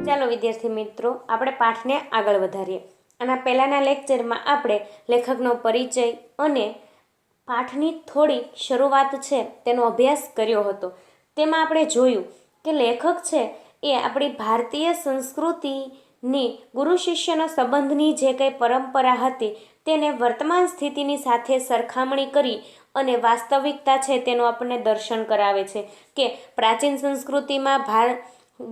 ચાલો વિદ્યાર્થી મિત્રો, આપણે પાઠને આગળ વધારીએ. આના પહેલાંના લેક્ચરમાં આપણે લેખકનો પરિચય અને પાઠની થોડી શરૂઆત છે તેનો અભ્યાસ કર્યો હતો. તેમાં આપણે જોયું કે લેખક છે એ આપણી ભારતીય સંસ્કૃતિની ગુરુ શિષ્યના સંબંધની જે કંઈ પરંપરા હતી તેને વર્તમાન સ્થિતિની સાથે સરખામણી કરી અને વાસ્તવિકતા છે તેનું આપણને દર્શન કરાવે છે કે પ્રાચીન સંસ્કૃતિમાં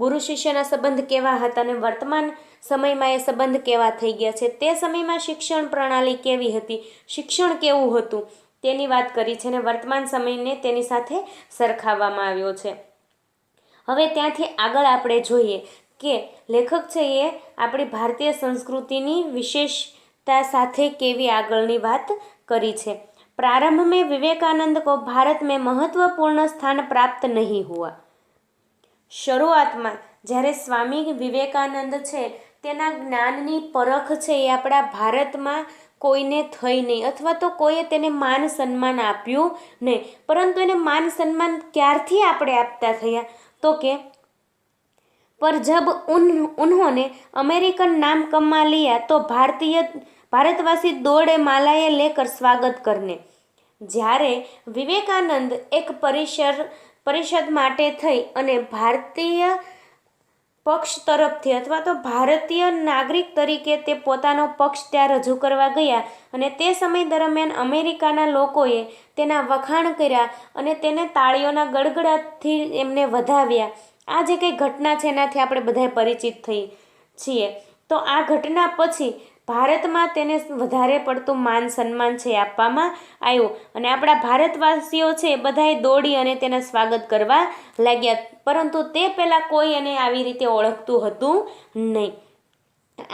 ગુરુ શિષ્યના સંબંધ કેવા હતા અને વર્તમાન સમયમાં એ સંબંધ કેવા થઈ ગયા છે. તે સમયમાં શિક્ષણ પ્રણાલી કેવી હતી, શિક્ષણ કેવું હતું તેની વાત કરી છે અને વર્તમાન સમયને તેની સાથે સરખાવવામાં આવ્યો છે. હવે ત્યાંથી આગળ આપણે જોઈએ કે લેખક છે એ આપણી ભારતીય સંસ્કૃતિની વિશેષતા સાથે કેવી આગળની વાત કરી છે. प्रारंभ में विवेकानंद को भारत में महत्वपूर्ण स्थान प्राप्त नहीं हुआ. શરૂઆતમાં જ્યારે સ્વામી વિવેકાનંદ છે તેના જ્ઞાનની પરખ છે એ આપણા ભારતમાં કોઈને થઈ નહીં, અથવા તો કોઈએ તેને માન સન્માન આપ્યું નહીં. પરંતુ એને માન સન્માન ક્યારથી આપણે આપતા થયા તો કે पर जब उन्होंने अमेरिकन नाम कमा लिया तो भारतवासी दौड़े मालाएं लेकर स्वागत करने. જ્યારે વિવેકાનંદ એક પરિષદ માટે થઈ અને ભારતીય પક્ષ તરફથી અથવા તો ભારતીય નાગરિક તરીકે તે પોતાનો પક્ષ ત્યાં રજૂ કરવા ગયા અને તે સમય દરમિયાન અમેરિકાના લોકોએ તેના વખાણ કર્યા અને તેને તાળીઓના ગડગડાટથી એમને વધાવ્યા. આ જે કંઈ ઘટના છે એનાથી આપણે બધા પરિચિત થઈ છીએ. તો આ ઘટના પછી ભારતમાં તેને વધારે પડતું માન સન્માન છે આપવામાં આવ્યું અને આપણા ભારતવાસીઓ છે બધાએ દોડી અને તેના સ્વાગત કરવા લાગ્યા. પરંતુ તે પહેલાં કોઈ એને આવી રીતે ઓળખતું હતું નહીં.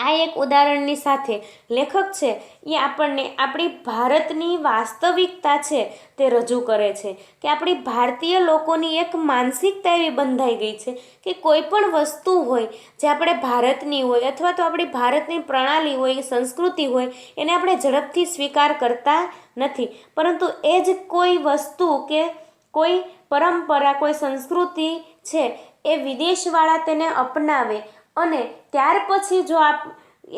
આ એક ઉદાહરણની સાથે લેખક છે એ આપણને આપણી ભારતની વાસ્તવિકતા છે તે રજૂ કરે છે કે આપણી ભારતીય લોકોની એક માનસિકતા એવી બંધાઈ ગઈ છે કે કોઈ પણ વસ્તુ હોય જે આપણે ભારતની હોય અથવા તો આપણી ભારતની પ્રણાલી હોય, સંસ્કૃતિ હોય, એને આપણે ઝડપથી સ્વીકાર કરતા નથી. પરંતુ એ જ કોઈ વસ્તુ કે કોઈ પરંપરા, કોઈ સંસ્કૃતિ છે એ વિદેશવાળા તેને અપનાવે અને ત્યાર પછી જો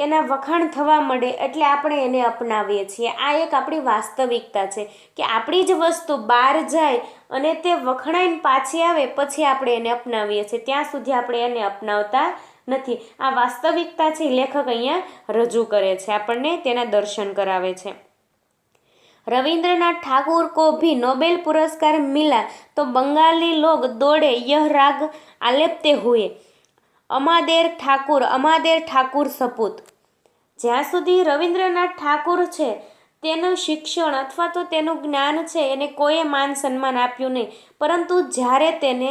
એના વખાણ થવા મળે એટલે આપણે એને અપનાવીએ છીએ. આ એક આપણી વાસ્તવિકતા છે કે આપણી જ વસ્તુ બહાર જાય અને તે વખણાઈને પાછી આવે પછી આપણે એને અપનાવીએ છીએ, ત્યાં સુધી આપણે એને અપનાવતા નથી. આ વાસ્તવિકતા છે લેખક અહીંયા રજૂ કરે છે, આપણને તેના દર્શન કરાવે છે. रविंद्रनाथ ठाकुर को भी नोबेल पुरस्कार मिला तो बंगाली लोग दौड़े यह राग आलेपते हुए અમાદેર ઠાકુર સપૂત. જ્યાં સુધી રવિન્દ્રનાથ ઠાકુર છે તેનું શિક્ષણ અથવા તો તેનું જ્ઞાન છે એને કોઈએ માન સન્માન આપ્યું નહીં, પરંતુ જ્યારે તેને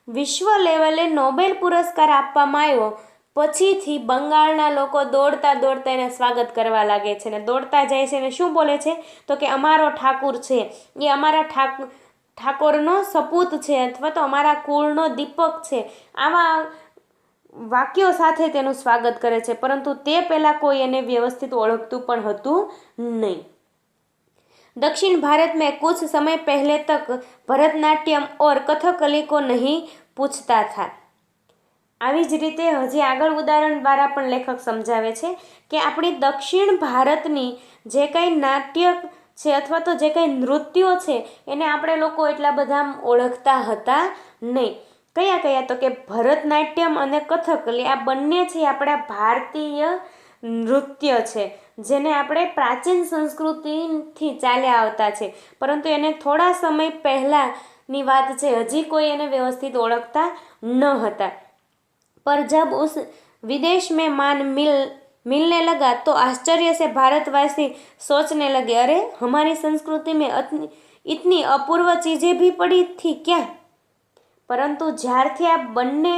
વિશ્વ લેવલે નોબેલ પુરસ્કાર આપવામાં આવ્યો પછીથી બંગાળના લોકો દોડતા એને સ્વાગત કરવા લાગે છે ને દોડતા જાય છે ને શું બોલે છે તો કે અમારો ઠાકુર છે એ અમારા ઠાકોરનો સપૂત છે અથવા તો અમારા કુળનો દીપક છે. આવા વાક્યો સાથે તેનું સ્વાગત કરે છે, પરંતુ તે પહેલાં કોઈ એને વ્યવસ્થિત ઓળખતું પણ હતું નહીં. दक्षिण भारत में कुछ समय पहले तक भरतनाट्यम और कथकली को नहीं पूछता था. આવી જ રીતે હજી આગળ ઉદાહરણ દ્વારા પણ લેખક સમજાવે છે કે આપણી દક્ષિણ ભારતની જે કંઈ નાટ્ય છે અથવા તો જે કંઈ નૃત્યો છે એને આપણે લોકો એટલા બધા ઓળખતા હતા નહીં. કયા તો કે ભરતનાટ્યમ અને કથકલી આ બંને છે આપણા ભારતીય નૃત્ય છે જેને આપણે પ્રાચીન સંસ્કૃતિથી ચાલ્યા આવતા છે, પરંતુ એને થોડા સમય પહેલાંની વાત છે, હજી કોઈ એને વ્યવસ્થિત ઓળખતા ન હતા. पर जब उस विदेश में मान मिलने लगा तो आश्चर्य से भारतवासी सोचने लगे, अरे हमारी संस्कृति में इतनी अपूर्व चीज़ें भी पड़ी थी क्या. પરંતુ જ્યારથી આ બંને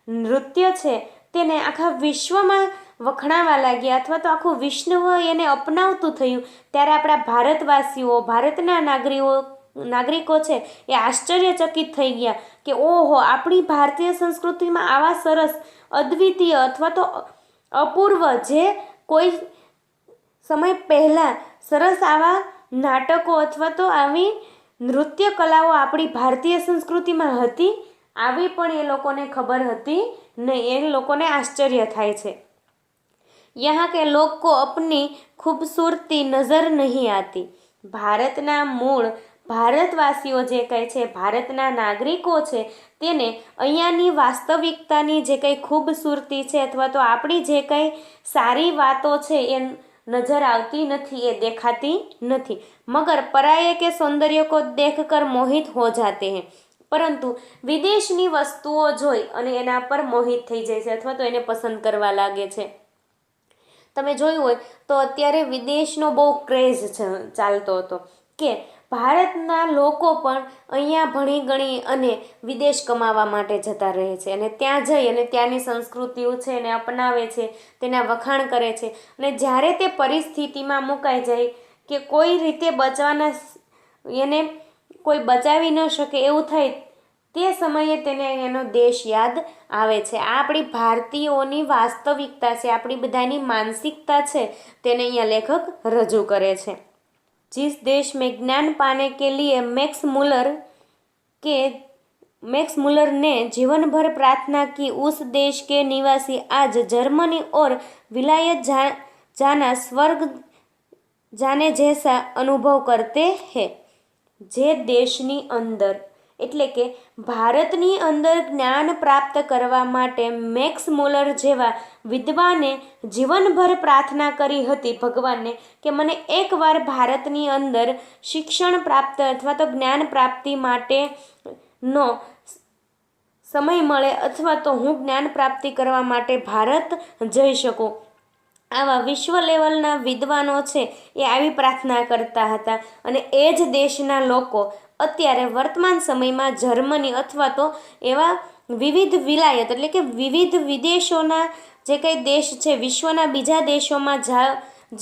નૃત્ય છે તેને આખા વિશ્વમાં વખણાવા લાગ્યા અથવા તો આખું વિશ્વ એને અપનાવતું થયું ત્યારે આપણા ભારતવાસીઓ, ભારતના નાગરિકો છે એ આશ્ચર્યચકિત થઈ ગયા કે ઓહો, આપણી ભારતીય સંસ્કૃતિમાં આવા સરસ, અદ્વિતીય અથવા તો અપૂર્વ જે કોઈ સમય પહેલાં સરસ આવા નાટકો અથવા તો આવી નૃત્ય કલાઓ આપણી ભારતીય સંસ્કૃતિમાં હતી. આવી પણ એ લોકોને ખબર હતી નહીં, એ લોકોને આશ્ચર્ય થાય છે। यहाँ के लोग को अपनी खूबसूरती नजर नहीं आती। ભારતના મૂળ ભારતવાસીઓ જે કહે છે, ભારતના નાગરિકો છે, તેને અહીંયાની વાસ્તવિકતાની જે કંઈ ખૂબસૂરતી છે અથવા તો આપણી જે કંઈ સારી વાતો છે એ નજર આવતી નથી, એ દેખાતી નથી। મગર પરાये के सौंदर्य को देखकर मोहित हो जाते हैं। પરંતુ વિદેશની વસ્તુઓ જોઈ અને એના પર મોહિત થઈ જાય છે અથવા તો એને પસંદ કરવા લાગે છે। તમે જોયું હોય તો અત્યારે વિદેશનો બહુ ક્રેઝ ચાલતો હતો કે ભારતના લોકો પણ અહીંયા ભણી ગણી અને વિદેશ કમાવા માટે જતા રહે છે અને ત્યાં જઈ અને ત્યાંની સંસ્કૃતિઓ છે એને અપનાવે છે, તેના વખાણ કરે છે અને જ્યારે તે પરિસ્થિતિમાં મુકાઈ જાય કે કોઈ રીતે બચવાના એને કોઈ બચાવી ન શકે એવું થાય, તે સમયે તેને એનો દેશ યાદ આવે છે। આ આપણી ભારતીયોની વાસ્તવિકતા છે, આપણી બધાની માનસિકતા છે, તેને અહીંયા લેખક રજૂ કરે છે। जिस देश में ज्ञान पाने के लिए मैक्स मुलर ने जीवन भर प्रार्थना की, उस देश के निवासी आज जर्मनी और विलायत जाना स्वर्ग जाने जैसा अनुभव करते हैं। જે દેશની અંદર એટલે કે ભારતની અંદર જ્ઞાન પ્રાપ્ત કરવા માટે મેક્સ મુલર જેવા વિદ્વાને જીવનભર પ્રાર્થના કરી હતી ભગવાનને કે મને એકવાર ભારતની અંદર શિક્ષણ પ્રાપ્ત અથવા તો જ્ઞાન પ્રાપ્તિ માટેનો સમય મળે અથવા તો હું જ્ઞાન પ્રાપ્તિ કરવા માટે ભારત જઈ શકું। આવા વિશ્વ લેવલના વિદ્વાનો છે એ આવી પ્રાર્થના કરતા હતા અને એ જ દેશના લોકો અત્યારે વર્તમાન સમયમાં જર્મની અથવા તો એવા વિવિધ વિલાયત એટલે કે વિવિધ વિદેશોના જે કંઈ દેશ છે, વિશ્વના બીજા દેશોમાં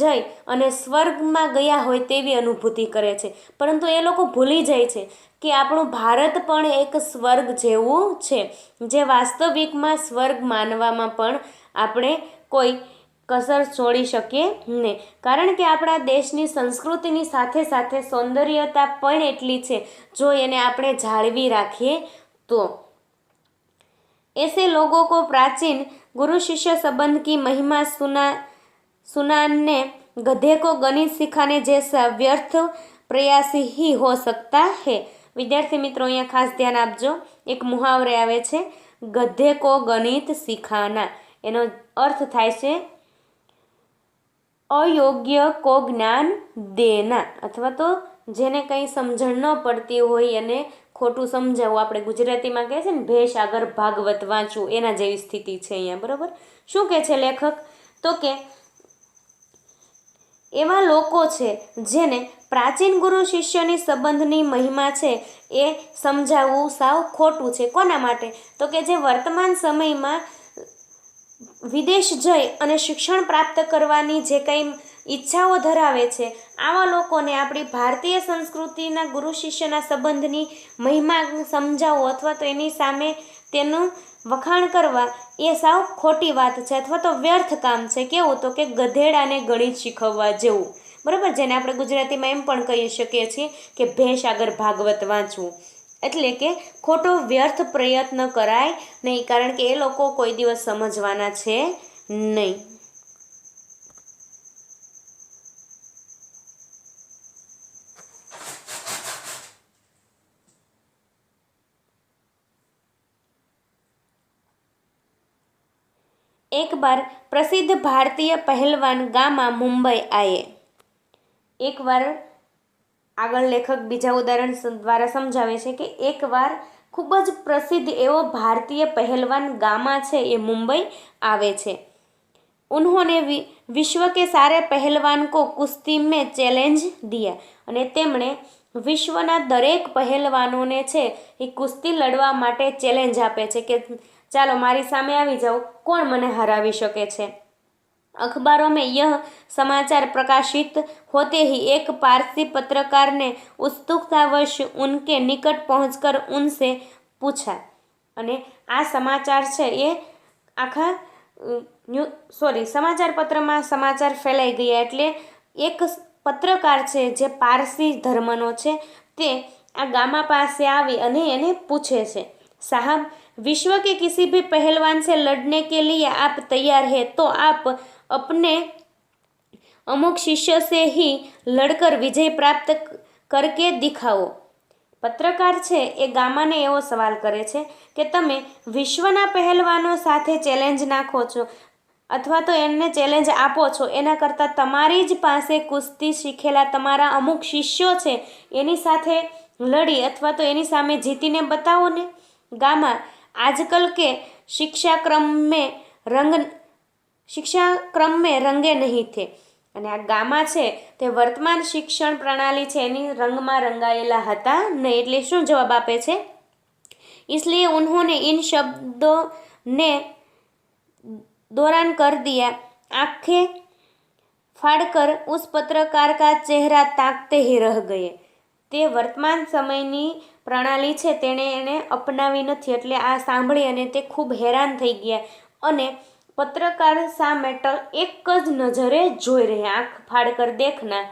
જઈ અને સ્વર્ગમાં ગયા હોય તેવી અનુભૂતિ કરે છે। પરંતુ એ લોકો ભૂલી જાય છે કે આપણું ભારત પણ એક સ્વર્ગ જેવું છે, જે વાસ્તવિકમાં સ્વર્ગ માનવામાં પણ આપણે કોઈ કસર છોડી શકીએ નહીં, કારણ કે આપણા દેશની સંસ્કૃતિની સાથે સાથે સૌંદર્યતા પણ એટલી છે જો એને આપણે જાળવી રાખીએ તો। ऐसे लोगों को प्राचीन गुरु शिष्य संबंध की महिमा सुनाने गधे को गणित सिखाने जैसा व्यर्थ प्रयासी ही हो सकता है। વિદ્યાર્થી મિત્રો અહીંયા ખાસ ધ્યાન આપજો, એક મુહાવરે આવે છે ગધે કો ગણિત સિખાના, એનો અર્થ થાય છે અયોગ્ય કો જ્ઞાન દેના, અથવા તો જેને કંઈ સમજણ ન પડતી હોય અને ખોટું સમજાવવું, આપણે ગુજરાતીમાં કહે છે ને ભેંસ આગળ ભાગવત વાંચવું, એના જેવી સ્થિતિ છે અહીંયા। બરાબર, શું કહે છે લેખક? તો કે એવા લોકો છે જેને પ્રાચીન ગુરુ શિષ્યની સંબંધની મહિમા છે એ સમજાવવું સાવ ખોટું છે। કોના માટે? તો કે જે વર્તમાન સમયમાં વિદેશ જઈ અને શિક્ષણ પ્રાપ્ત કરવાની જે કંઈ ઈચ્છાઓ ધરાવે છે, આવા લોકોને આપણી ભારતીય સંસ્કૃતિના ગુરુ શિષ્યના સંબંધની મહિમા સમજાવવું અથવા તો એની સામે તેનું વખાણ કરવા એ સાવ ખોટી વાત છે અથવા તો વ્યર્થ કામ છે। કેવું? તો કે ગધેડાને ગણિત શીખવવા જેવું। બરાબર, જેને આપણે ગુજરાતીમાં એમ પણ કહી શકીએ છીએ કે ભેંસ આગળ ભાગવત વાંચવું, એટલે કે ખોટો વ્યર્થ પ્રયત્ન કરાય નહીં, કારણ કે એ લોકો કોઈ દિવસ સમજવાના છે નહીં। एक बार प्रसिद्ध भारतीय पहलवान गामा मुंबई आए। एक बार આગળ લેખક બીજા ઉદાહરણ દ્વારા સમજાવે છે કે એકવાર ખૂબ જ પ્રસિદ્ધ એવો ભારતીય પહેલવાન ગામા છે એ મુંબઈ આવે છે। ઉન્હોંને વિશ્વ કે સારે પહેલવાન કો કુસ્તી મેં ચેલેન્જ દિયા, અને તેમણે વિશ્વના દરેક પહેલવાનોને છે એ કુસ્તી લડવા માટે ચેલેન્જ આપે છે કે ચાલો મારી સામે આવી જાઓ, કોણ મને હરાવી શકે છે। अखबारों में यह समाचार प्रकाशित होते ही एक पारसी पत्रकार ने उत्सुकतावश उनके निकट पहुंचकर उनसे पूछा, અને આ સમાચાર છે એ આખા સમાચાર પત્રમાં સમાચાર ફેલાઈ ગયા, એટલે એક પત્રકાર છે જે પારસી ધર્મનો છે તે આ ગામા પાસે આવી અને એને પૂછે છે, साहब, विश्व के किसी भी पहलवान से लड़ने के लिए आप तैयार हैं तो आप अपने अमुक शिष्य से ही लड़कर विजय प्राप्त करके दिखाओ। પત્રકાર છે એ ગામાને એવો સવાલ કરે છે કે તમે વિશ્વના પહેલવાનો સાથે ચેલેન્જ નાખો છો અથવા તો એમને ચેલેન્જ આપો છો, એના કરતાં તમારી જ પાસે કુસ્તી શીખેલા તમારા અમુક શિષ્યો છે એની સાથે લડી અથવા તો એની સામે જીતીને બતાવો ને। ગામા, આજકલ કે शिक्षाक्रम में रंगे नहीं थे। અને આ ગામા છે તે વર્તમાન શિક્ષણ પ્રણાલી છે એની રંગમાં રંગાયેલા હતા નહીં। એટલે શું જવાબ આપે છે? इसलिए उन्होंने इन शब्दों ने दौरान कर दिया। आंखें फाड़कर उस पत्रकार का चेहरा ताकते ही रह गए। તે વર્તમાન સમયની પ્રણાલી છે તેણે એને અપનાવી નથી, એટલે આ સાંભળી અને તે ખૂબ હેરાન થઈ ગયા અને પત્રકાર સામે એક જ નજરે જોઈ રહ્યા। આંખ ફાડકર દેખના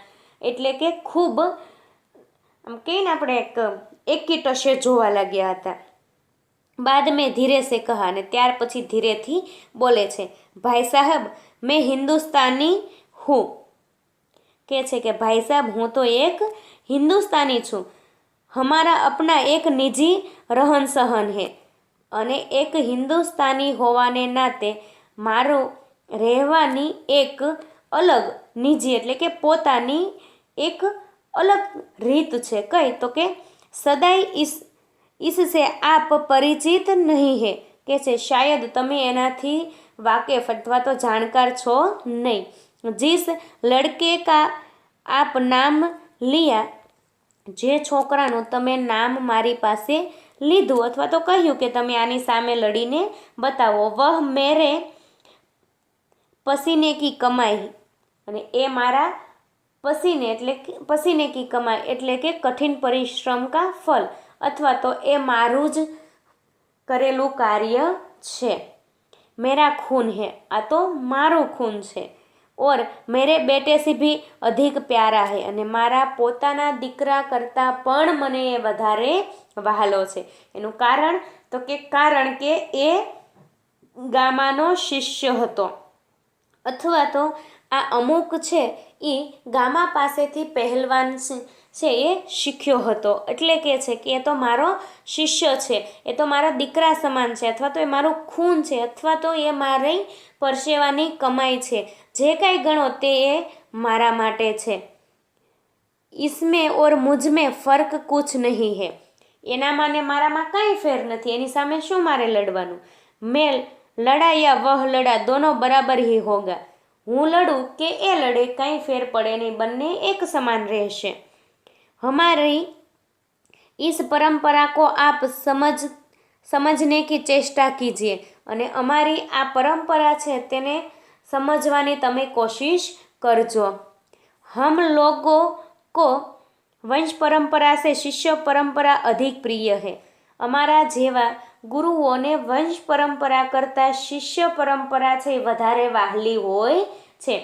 એટલે કે ખૂબ આમ કહીને આપણે એકી ટશે જોવા લાગ્યા હતા। बाद में धीरे से कहा, ने ત્યાર પછી ધીરેથી બોલે છે, ભાઈ સાહેબ मैं हिंदुस्तानी हूँ। કહે છે કે ભાઈ સાહેબ હું તો એક હિન્દુસ્તાની છું। हमारा अपना एक निजी रहन सहन है। અને એક હિન્દુસ્તાની હોવાને નાતે મારું રહેવાની એક અલગ નિજી એટલે કે પોતાની એક અલગ રીત છે। કઈ તો કે સદાઈ इससे आप परिचित नहीं है। કે છે શાયદ તમે એનાથી વાકેફ અથવા તો જાણકાર છો નહીં। जिस लड़के का आप नाम लिया, જે છોકરાનું તમે નામ મારી પાસે લીધું અથવા તો કહ્યું કે તમે આની સામે લડીને બતાવો, વહ મેરે પસીને કી કમાઈ, અને એ મારા પસીને કી કમાઈ એટલે કે કઠિન પરિશ્રમ કા ફલ, અથવા તો એ મારું જ કરેલું કાર્ય છે। મેરા ખૂન હે, આ તો મારું ખૂન છે। और मेरे बेटे से भी अधिक प्यारा है, અને મારા પોતાના દીકરા કરતાં પણ મને એ વધારે વહાલો છે। એનું કારણ તો કે કારણ કે એ ગામાનો શિષ્ય હતો અથવા તો આ અમુક છે એ ગામા પાસેથી પહેલવાન છે એ શીખ્યો હતો। એટલે કે છે કે એ તો મારો શિષ્ય છે, એ તો મારા દીકરા સમાન છે, અથવા તો એ મારું ખૂન છે, અથવા તો એ મારી પરસેવાની કમાઈ છે। જે કાંઈ ગણો તે એ મારા માટે છે। इसमें और मुझ में फर्क कुछ नहीं है। એનામાં ને મારામાં કાંઈ ફેર નથી, એની સામે શું મારે લડવાનું? મેં લડા યા વહ લડા દોનો બરાબર ही होगा। હું લડું કે એ લડે કાંઈ ફેર પડે નહીં, બંને એક સમાન રહેશે। हमारी इस परंपरा को आप समझने की चेष्टा कीजिए। અને અમારી આ પરંપરા છે તેને સમજવાની તમે કોશિશ કરજો। हम लोगों को वंश परंपरा से शिष्य परंपरा अधिक प्रिय है। અમારા જેવા ગુરુઓને વંશ પરંપરા કરતાં શિષ્ય પરંપરા છે વધારે વહાલી હોય છે।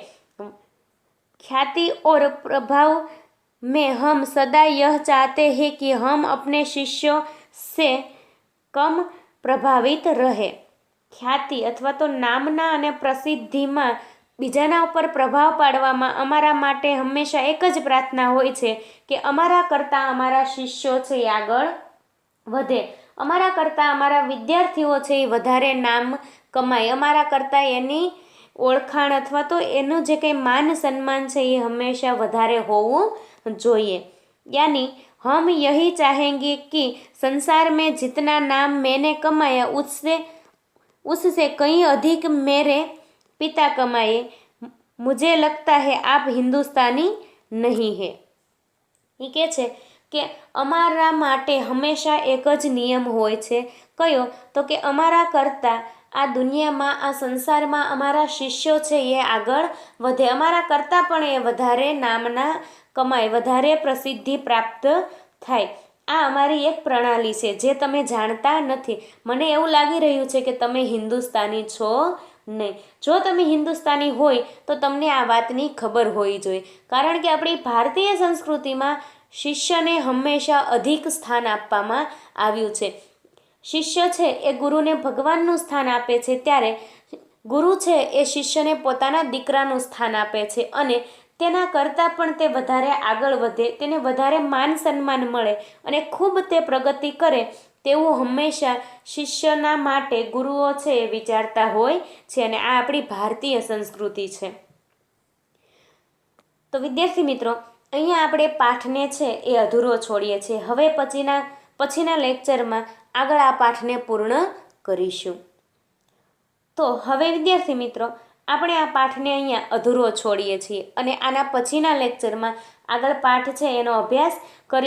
ख्याति और प्रभाव में हम सदा यह चाहते हैं कि हम अपने शिष्यों से कम प्रभावित रहे। ખ્યાતિ અથવા તો નામના અને પ્રસિદ્ધિમાં બીજાના ઉપર પ્રભાવ પાડવામાં અમારા માટે હંમેશા એક જ પ્રાર્થના હોય છે કે અમારા કરતાં અમારા શિષ્યો છે એ આગળ વધે, અમારા કરતાં અમારા વિદ્યાર્થીઓ છે એ વધારે નામ કમાય, અમારા કરતાં એની ઓળખાણ અથવા તો એનું જે કંઈ માન સન્માન છે એ હંમેશા વધારે હોવું જોઈએ। यानी हम यही चाहेंगे कि संसार में जितना नाम मैंने कमाया उससे कहीं अधिक मेरे पिता कमाए। मुझे लगता है आप हिंदुस्तानी नहीं है। એ કહે છે કે અમારા માટે હંમેશા એક જ નિયમ હોય છે। કયો તો કે અમારા કરતાં આ દુનિયામાં આ સંસારમાં અમારા શિષ્યો છે એ આગળ વધે, અમારા કરતાં પણ એ વધારે નામના કમાય, વધારે પ્રસિદ્ધિ પ્રાપ્ત થાય। આ અમારી એક પ્રણાલી છે જે તમે જાણતા નથી। મને એવું લાગી રહ્યું છે કે તમે હિન્દુસ્તાની છો નહીં। જો તમે હિન્દુસ્તાની હોય તો તમને આ વાતની ખબર હોવી જોઈએ, કારણ કે આપણી ભારતીય સંસ્કૃતિમાં શિષ્યને હંમેશા અધિક સ્થાન આપવામાં આવ્યું છે। શિષ્ય છે એ ગુરુને ભગવાનનું સ્થાન આપે છે, ત્યારે ગુરુ છે એ શિષ્યને પોતાના દીકરાનું સ્થાન આપે છે અને તેના કરતાં પણ તે વધારે આગળ વધે, તેને વધારે માન સન્માન મળે અને ખૂબ તે પ્રગતિ કરે તેવું હંમેશા શિષ્યના માટે ગુરુઓ છે એ વિચારતા હોય છે. અને આ આપણી ભારતીય સંસ્કૃતિ છે. તો વિદ્યાર્થી મિત્રો, અહીંયા આપણે પાઠને છે એ અધૂરો છોડીએ છીએ. હવે પછીના લેક્ચરમાં આગળ આ પાઠને પૂર્ણ કરીશું. તો હવે વિદ્યાર્થી મિત્રો, આપણે આ પાઠને અહીંયા અધૂરો છોડીએ છીએ અને આના પછીના લેક્ચરમાં આગળ પાઠ છે એનો અભ્યાસ કરી